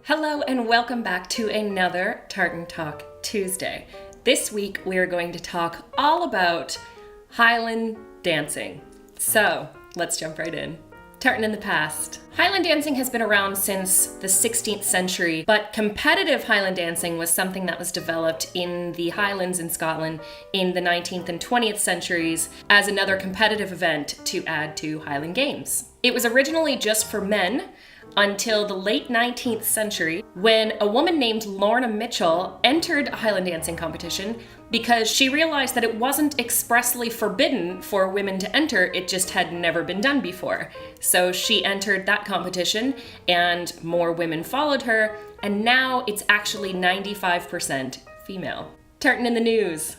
Hello and welcome back to another Tartan Talk Tuesday. This week we are going to talk all about Highland dancing. So let's jump right in. Tartan in the past. Highland dancing has been around since the 16th century, but competitive Highland dancing was something that was developed in the Highlands in Scotland in the 19th and 20th centuries as another competitive event to add to Highland Games. It was originally just for men until the late 19th century when a woman named Lorna Mitchell entered a Highland dancing competition because she realized that it wasn't expressly forbidden for women to enter, it just had never been done before. So she entered that competition and more women followed her, and now it's actually 95% female. Tartan in the news.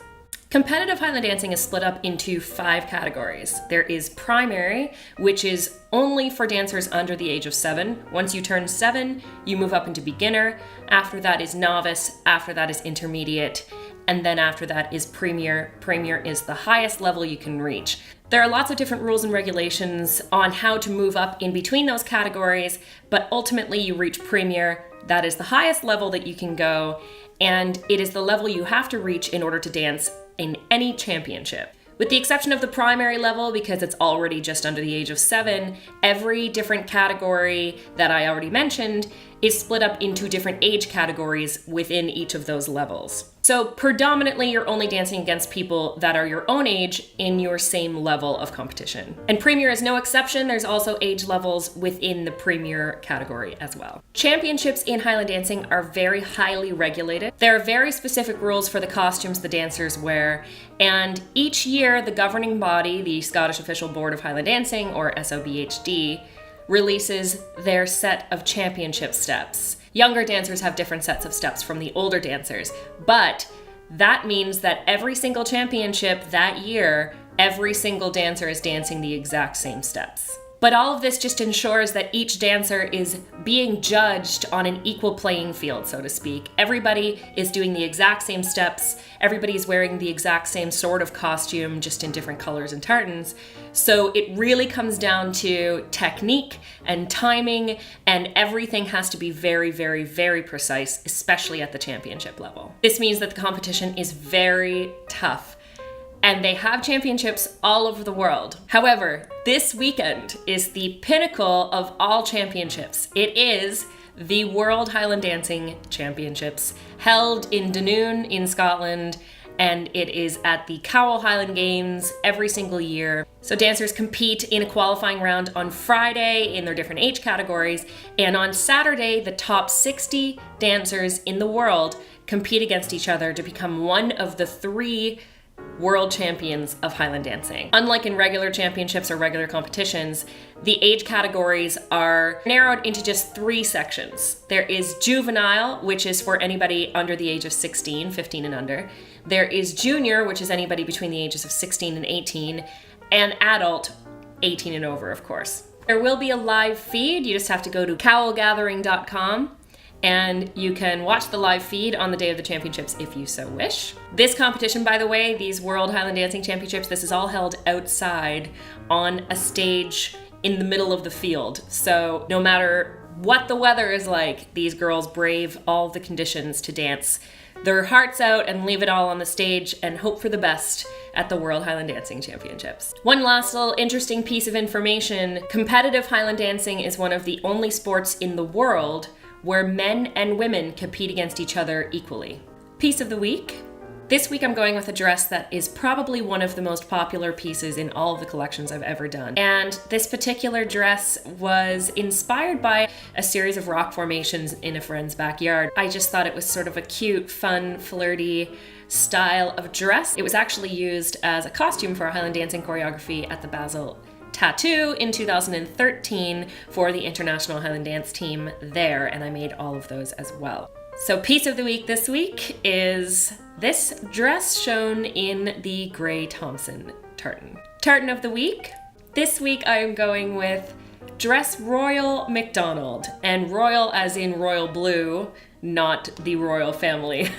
Competitive Highland dancing is split up into 5 categories. There is primary, which is only for dancers under the age of 7. Once you turn 7, you move up into beginner. After that is novice. After that is intermediate. And then after that is premier. Premier is the highest level you can reach. There are lots of different rules and regulations on how to move up in between those categories, but ultimately you reach premier. That is the highest level that you can go, and it is the level you have to reach in order to dance in any championship. With the exception of the primary level, because it's already just under the age of 7, every different category that I already mentioned is split up into different age categories within each of those levels. So predominantly you're only dancing against people that are your own age in your same level of competition. And premier is no exception. There's also age levels within the premier category as well. Championships in Highland dancing are very highly regulated. There are very specific rules for the costumes the dancers wear, and each year the governing body, the Scottish Official Board of Highland Dancing, or SOBHD, releases their set of championship steps. Younger dancers have different sets of steps from the older dancers, but that means that every single championship that year, every single dancer is dancing the exact same steps. But all of this just ensures that each dancer is being judged on an equal playing field, so to speak. Everybody is doing the exact same steps. Everybody's wearing the exact same sort of costume, just in different colors and tartans. So it really comes down to technique and timing, and everything has to be very, very, very precise, especially at the championship level. This means that the competition is very tough, and they have championships all over the world. However, this weekend is the pinnacle of all championships. It is the World Highland Dancing Championships, held in Dunoon in Scotland, and it is at the Cowal Highland Games every single year. So dancers compete in a qualifying round on Friday in their different age categories, and on Saturday, the top 60 dancers in the world compete against each other to become one of the 3 world champions of Highland dancing. Unlike in regular championships or regular competitions, the age categories are narrowed into just 3 sections. There is juvenile, which is for anybody under the age of 16, 15 and under. There is junior, which is anybody between the ages of 16 and 18, and adult, 18 and over, of course. There will be a live feed. You just have to go to cowalgathering.com. and you can watch the live feed on the day of the championships if you so wish. This competition, by the way, these World Highland Dancing Championships, this is all held outside on a stage in the middle of the field. So no matter what the weather is like, these girls brave all the conditions to dance their hearts out and leave it all on the stage and hope for the best at the World Highland Dancing Championships. One last little interesting piece of information. Competitive Highland dancing is one of the only sports in the world where men and women compete against each other equally. Piece of the week. This week I'm going with a dress that is probably one of the most popular pieces in all of the collections I've ever done. And this particular dress was inspired by a series of rock formations in a friend's backyard. I just thought it was sort of a cute, fun, flirty style of dress. It was actually used as a costume for a Highland dancing choreography at the Basel Tattoo in 2013 for the International Highland Dance team there, and I made all of those as well. So piece of the week this week is this dress shown in the Grey Thompson tartan. Tartan of the week. This week I am going with Dress Royal McDonald, and royal as in royal blue, not the royal family.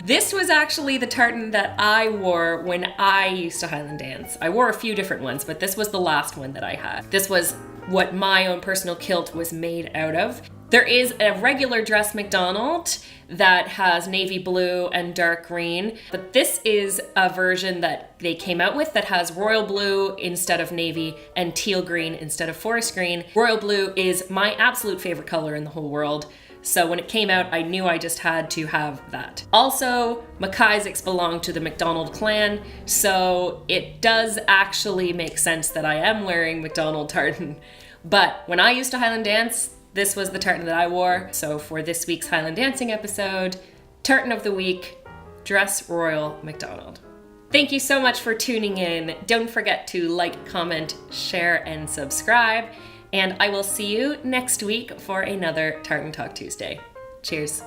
This was actually the tartan that I wore when I used to Highland dance. I wore a few different ones, but this was the last one that I had. This was what my own personal kilt was made out of. There is a regular dress McDonald that has navy blue and dark green, but this is a version that they came out with that has royal blue instead of navy and teal green instead of forest green. Royal blue is my absolute favorite color in the whole world. So when it came out, I knew I just had to have that. Also, MacIsaacs belong to the MacDonald clan, so it does actually make sense that I am wearing MacDonald tartan. But when I used to Highland dance, this was the tartan that I wore. So for this week's Highland Dancing episode, Tartan of the Week, Dress Royal MacDonald. Thank you so much for tuning in. Don't forget to like, comment, share, and subscribe. And I will see you next week for another Tartan Talk Tuesday. Cheers.